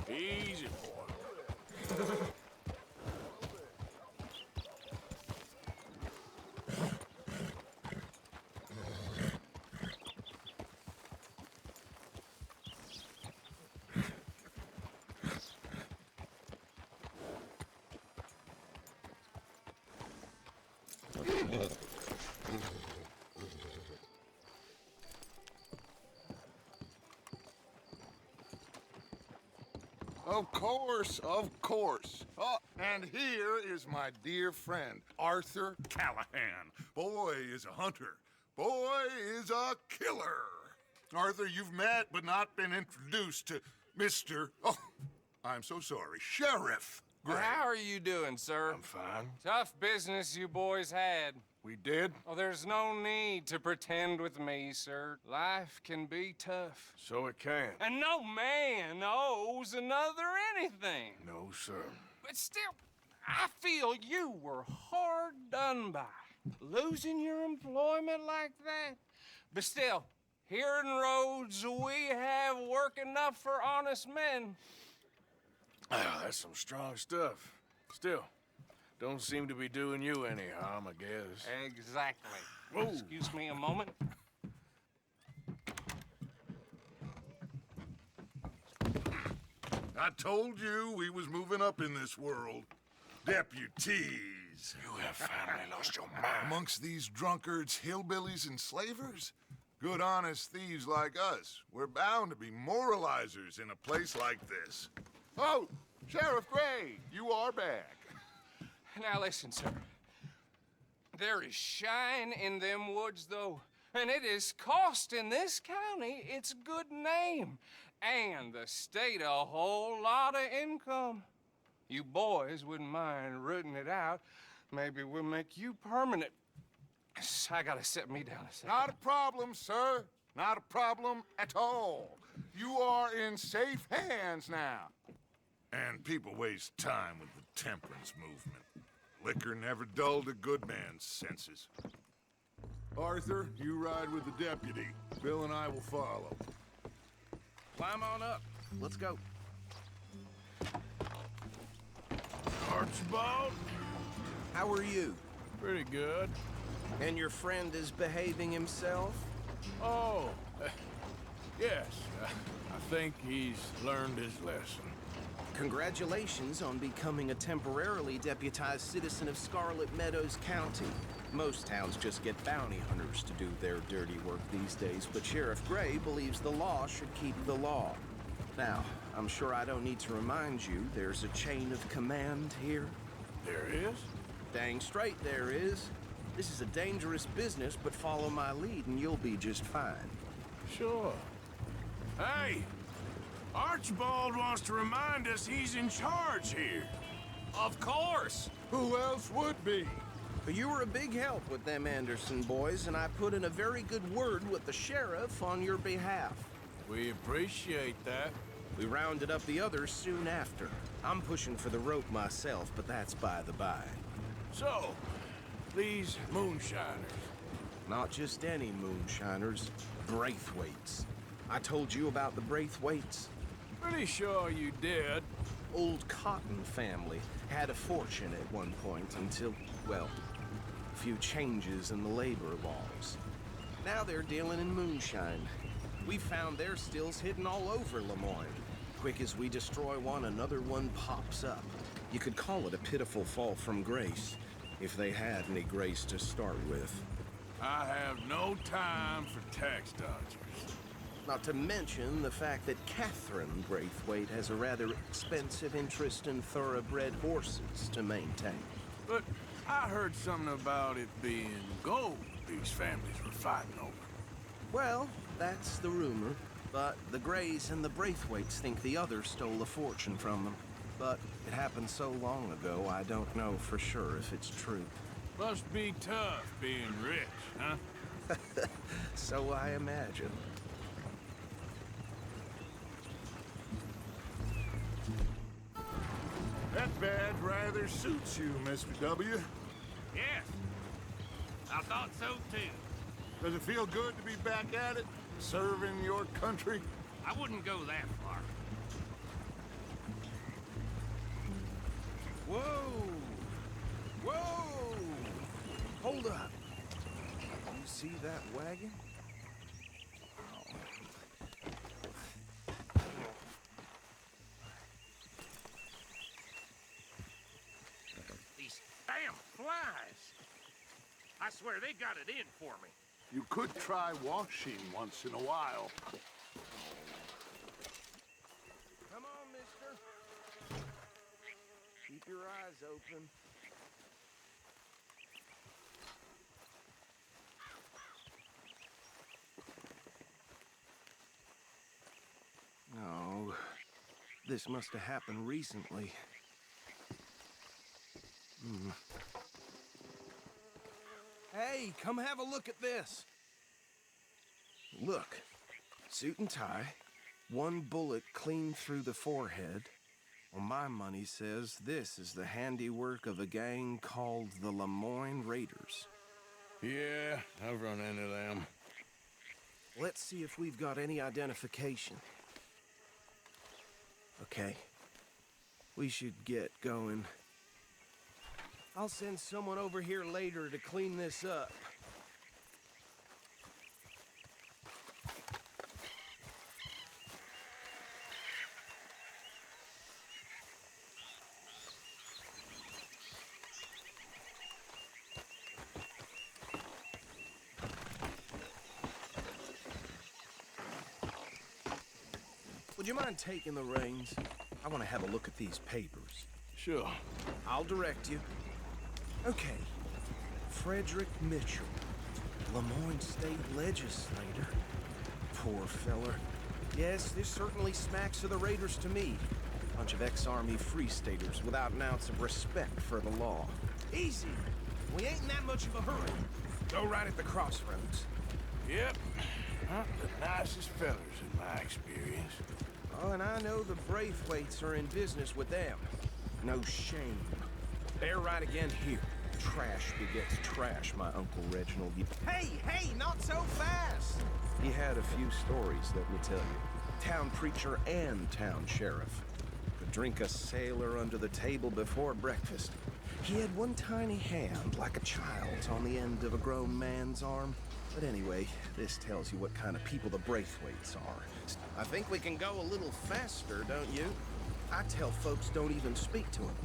Easy, boy. Of course, of course. Oh, and here is my dear friend, Arthur Callahan. Boy is a hunter. Boy is a killer. Arthur, you've met but not been introduced to Mr. Oh, I'm so sorry, Sheriff Gray. How are you doing, sir? I'm fine. Tough business you boys had. We did? Oh, there's no need to pretend with me, sir. Life can be tough. So it can. And no man owes another anything. No, sir. But still, I feel you were hard done by. Losing your employment like that. But still, here in Rhodes, we have work enough for honest men. Ah, that's some strong stuff. Still, don't seem to be doing you any harm, I guess. Exactly. Whoa. Excuse me a moment. I told you we was moving up in this world. Deputies. You have finally lost your mind. Amongst these drunkards, hillbillies, and slavers? Good honest thieves like us. We're bound to be moralizers in a place like this. Oh, Sheriff Gray, you are back. Now listen, sir. There is shine in them woods, though, and it is costing this county its good name, and the state a whole lot of income. You boys wouldn't mind rooting it out. Maybe we'll make you permanent. I gotta sit me down a second. Not a problem, sir. Not a problem at all. You are in safe hands now. And people waste time with the temperance movement. Liquor never dulled a good man's senses. Arthur, you ride with the deputy. Bill and I will follow. Climb on up. Let's go. Archibald? How are you? Pretty good. And your friend is behaving himself? Oh, yes. I think he's learned his lesson. Congratulations on becoming a temporarily deputized citizen of Scarlet Meadows County. Most towns just get bounty hunters to do their dirty work these days, but Sheriff Gray believes the law should keep the law. Now, I'm sure I don't need to remind you there's a chain of command here. There is? Dang straight there is. This is a dangerous business, but follow my lead and you'll be just fine. Sure. Hey! Archibald wants to remind us he's in charge here. Of course. Who else would be? But you were a big help with them Anderson boys, and I put in a very good word with the sheriff on your behalf. We appreciate that. We rounded up the others soon after. I'm pushing for the rope myself, but that's by the by. So, these moonshiners. Not just any moonshiners, Braithwaites. I told you about the Braithwaites. Pretty sure you did. Old Cotton family had a fortune at one point until, well, a few changes in the labor laws. Now they're dealing in moonshine. We found their stills hidden all over Lemoyne. Quick as we destroy one, another one pops up. You could call it a pitiful fall from grace, if they had any grace to start with. I have no time for tax dodgers. Not to mention the fact that Catherine Braithwaite has a rather expensive interest in thoroughbred horses to maintain. But I heard something about it being gold these families were fighting over. Well, that's the rumor. But the Grays and the Braithwaites think the other stole a fortune from them. But it happened so long ago, I don't know for sure if it's true. Must be tough being rich, huh? So I imagine. That badge rather suits you, Mr. W. Yes, I thought so too. Does it feel good to be back at it, serving your country? I wouldn't go that far. Whoa! Whoa! Hold up. You see that wagon? These damn flies. I swear they got it in for me. You could try washing once in a while. Come on, mister. Keep your eyes open. No, this must have happened recently. Hey, come have a look at this. Look, suit and tie, one bullet clean through the forehead. Well, my money says this is the handiwork of a gang called the Lemoyne Raiders. Yeah, I've run into them. Let's see if we've got any identification. Okay, we should get going. I'll send someone over here later to clean this up. Would you mind taking the reins? I want to have a look at these papers. Sure. I'll direct you. Okay. Frederick Mitchell, Lemoyne State Legislator. Poor feller. Yes, this certainly smacks of the Raiders to me. Bunch of ex-Army Free Staters without an ounce of respect for the law. Easy. We ain't in that much of a hurry. Go right at the crossroads. Yep. Not the nicest fellers in my experience. Oh, and I know the Braithwaites are in business with them. No shame. They're right again here. Trash begets trash, my Uncle Reginald. Hey, not so fast! He had a few stories, let me tell you. Town preacher and town sheriff. Could drink a sailor under the table before breakfast. He had one tiny hand, like a child's, on the end of a grown man's arm. But anyway, this tells you what kind of people the Braithwaites are. I think we can go a little faster, don't you? I tell folks don't even speak to them.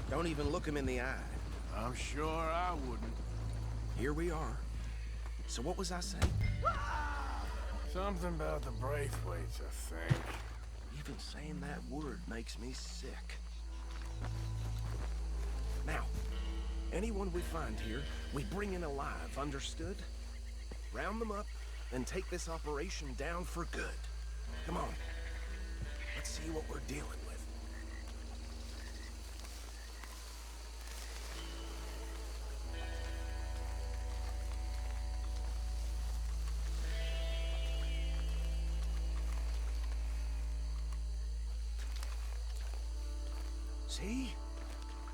Don't even look them in the eye. I'm sure I wouldn't. Here we are. So what was I saying? Something about the Braithwaites, I think. Even saying that word makes me sick. Now, anyone we find here, we bring in alive, understood? Round them up, and take this operation down for good. Come on. Let's see what we're dealing with.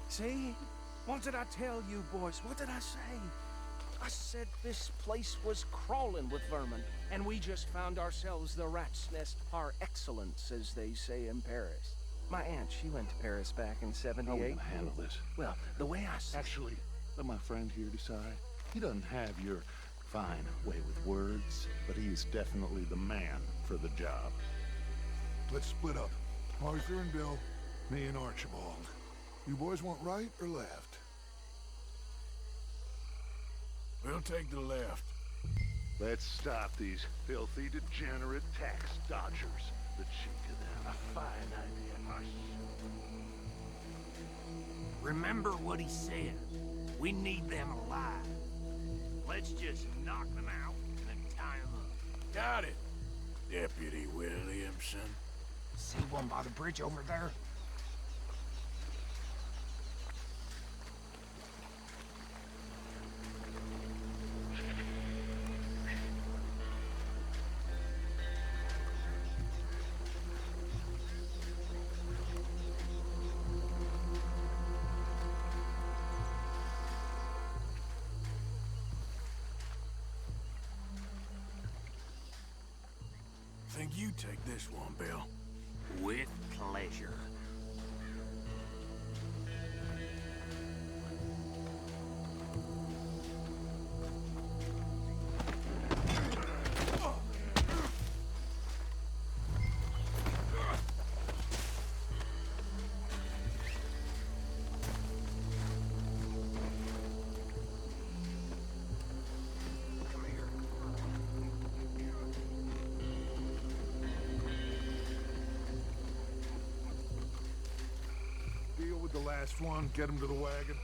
See? What did I tell you, boys? What did I say? I said this place was crawling with vermin, and we just found ourselves the rat's nest par excellence, as they say in Paris. My aunt, she went to Paris back in '78. How are we gonna handle this? Well, the way I see Actually, let my friend here decide. He doesn't have your fine way with words, but he's definitely the man for the job. Let's split up. Arthur and Bill, me and Archibald. You boys want right or left? We'll take the left. Let's stop these filthy, degenerate tax dodgers. The cheek of them. A fine idea. Remember what he said. We need them alive. Let's just knock them out and then tie them up. Got it, Deputy Williamson. See one by the bridge over there? think you take this one, Bill? With pleasure. Deal with the last one, get him to the wagon.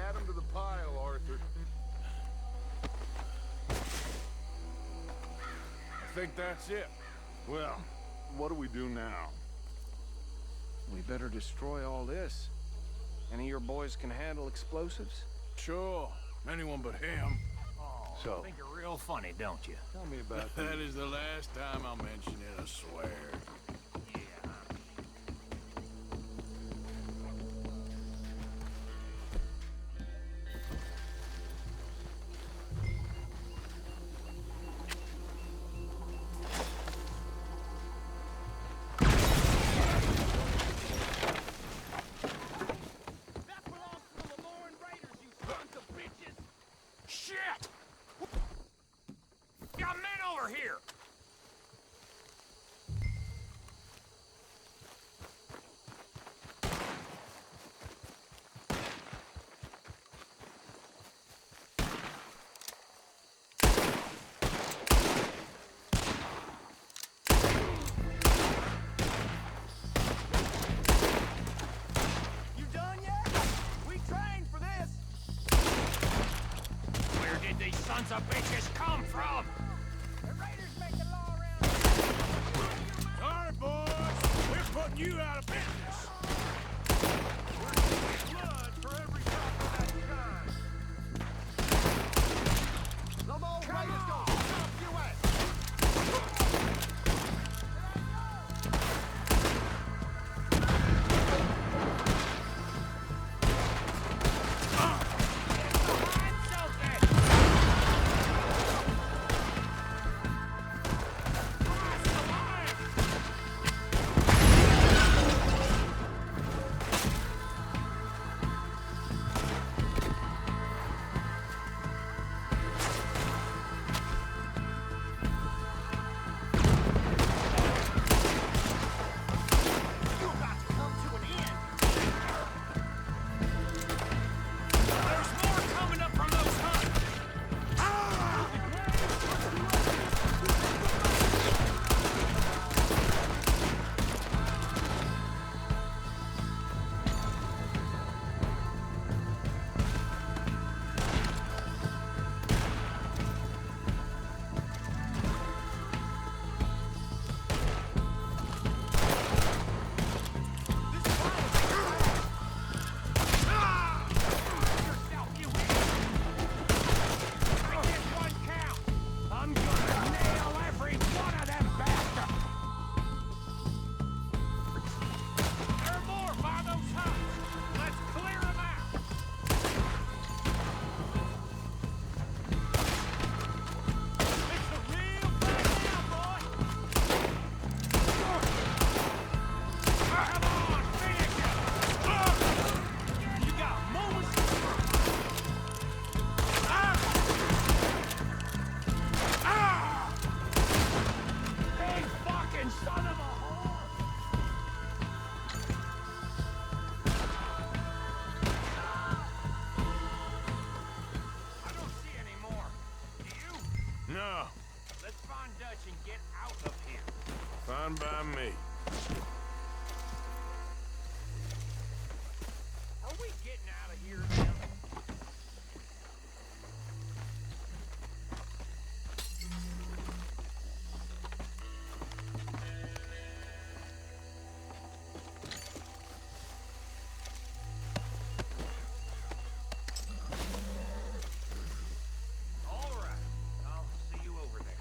Add him to the pile, Arthur. I think that's it. Well, what do we do now? We better destroy all this. Any of your boys can handle explosives? Sure. Anyone but him. Oh, So- you think you're real funny, don't you? Tell me about That is the last time I'll mention it, I swear. Yeah. That belongs to the Lemoran Raiders, you sons of bitches! Shit! Got men over here! You done yet? We trained for this! Where did these sons of bitches come from? The Raiders make the law around here. All right, boys. We're putting you out of business. We're taking blood for every drop of that kind. Come Raiders go! Stop you at! Fine by me. Are we getting out of here now? All right. I'll see you over there.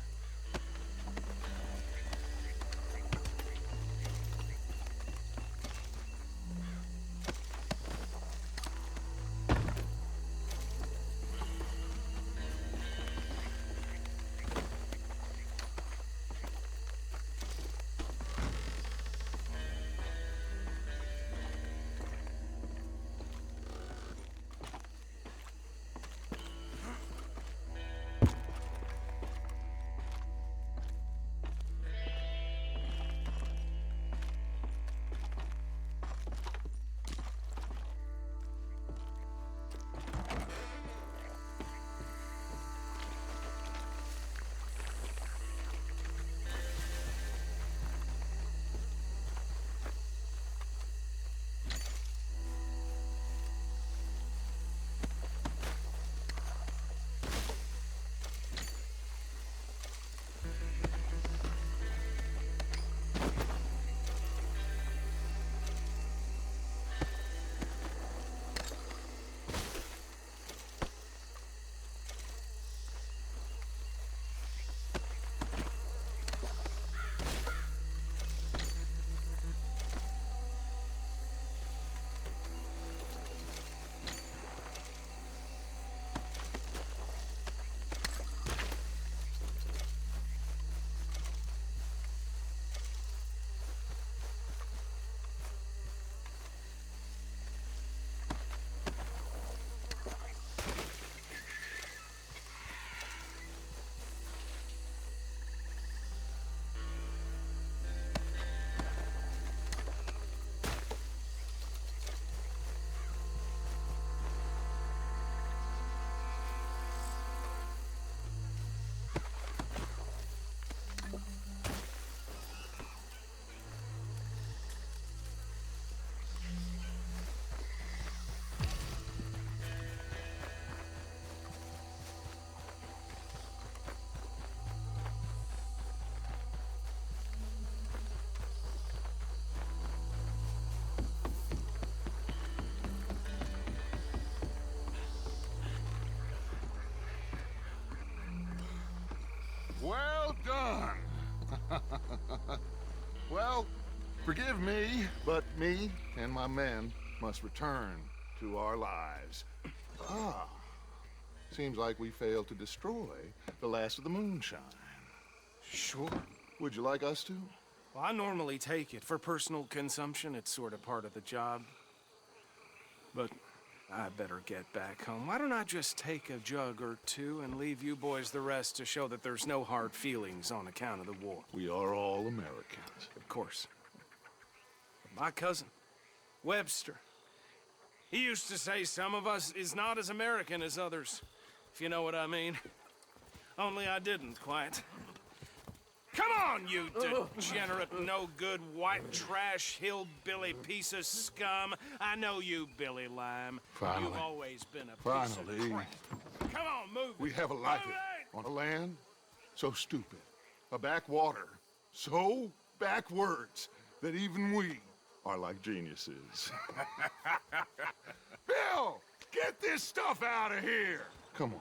Well done. Well, forgive me, but me and my men must return to our lives. Ah, seems like we failed to destroy the last of the moonshine. Sure. Would you like us to? Well, I normally take it. For personal consumption, it's sort of part of the job. But I better get back home. Why don't I just take a jug or two and leave you boys the rest to show that there's no hard feelings on account of the war? We are all Americans. Of course. But my cousin, Webster, he used to say some of us is not as American as others, if you know what I mean. Only I didn't quite. Come on, you degenerate, no-good, white trash, hillbilly piece of scum. I know you, Billy Lime. Finally. You've always been a piece Finally. of crap. Come on, move it. We have a life Move it! on a land so stupid, a backwater so backwards that even we are like geniuses. Bill, get this stuff out of here. Come on,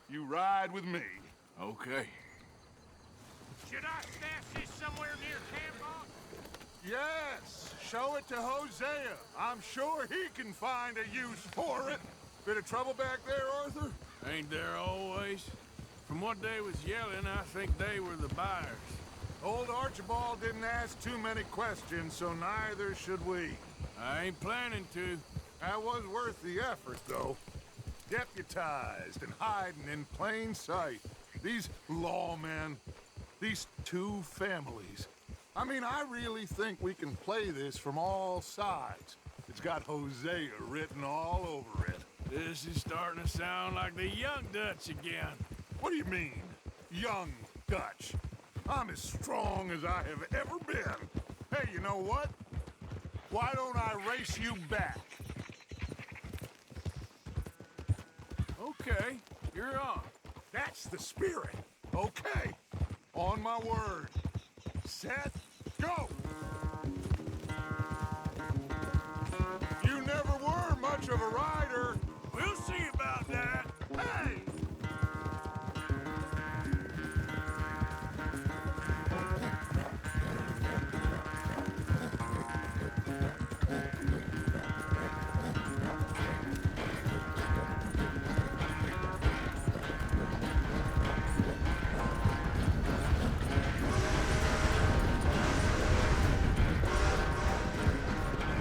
you ride with me. Okay. Should I stash this somewhere near camp, boss? Yes, show it to Hosea. I'm sure he can find a use for it. Bit of trouble back there, Arthur? Ain't there always? From what they was yelling, I think they were the buyers. Old Archibald didn't ask too many questions, so neither should we. I ain't planning to. That was worth the effort, though. Deputized and hiding in plain sight. These lawmen, these two families. I mean, I really think we can play this from all sides. It's got Hosea written all over it. This is starting to sound like the Young Dutch again. What do you mean, young Dutch? I'm as strong as I have ever been. Hey, you know what? Why don't I race you back? Okay, you're on. That's the spirit. Okay. On my word. Set, go! You never were much of a rider. We'll see about that. Hey!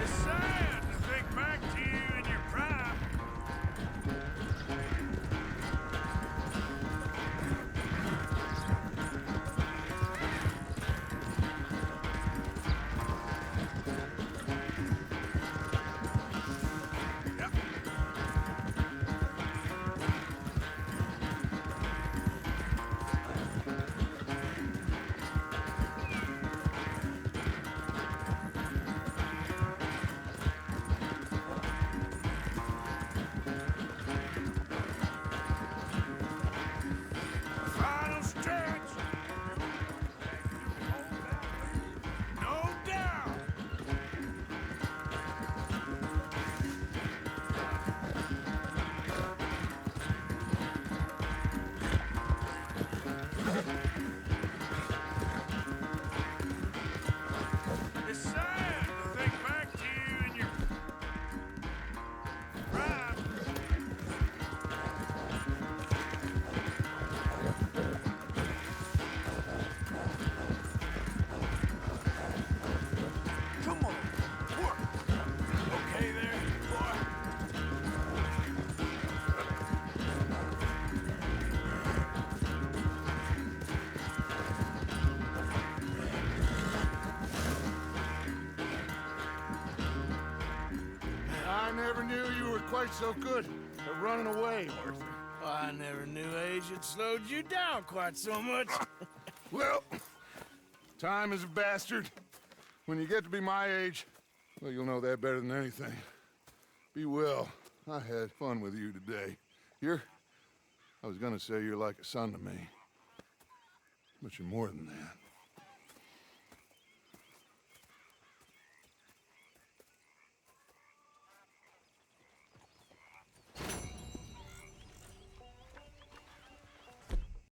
It's sad to think back to you in your prime. Final stretch. No doubt. It's sad to think back to you in your prime. Come on, work. Okay there, boy. I never knew you were quite so good at running away, Arthur. I never knew age had slowed you down quite so much. Well, time is a bastard. When you get to be my age, well, you'll know that better than anything. Be well. I had fun with you today. I was gonna say you're like a son to me. But you're more than that.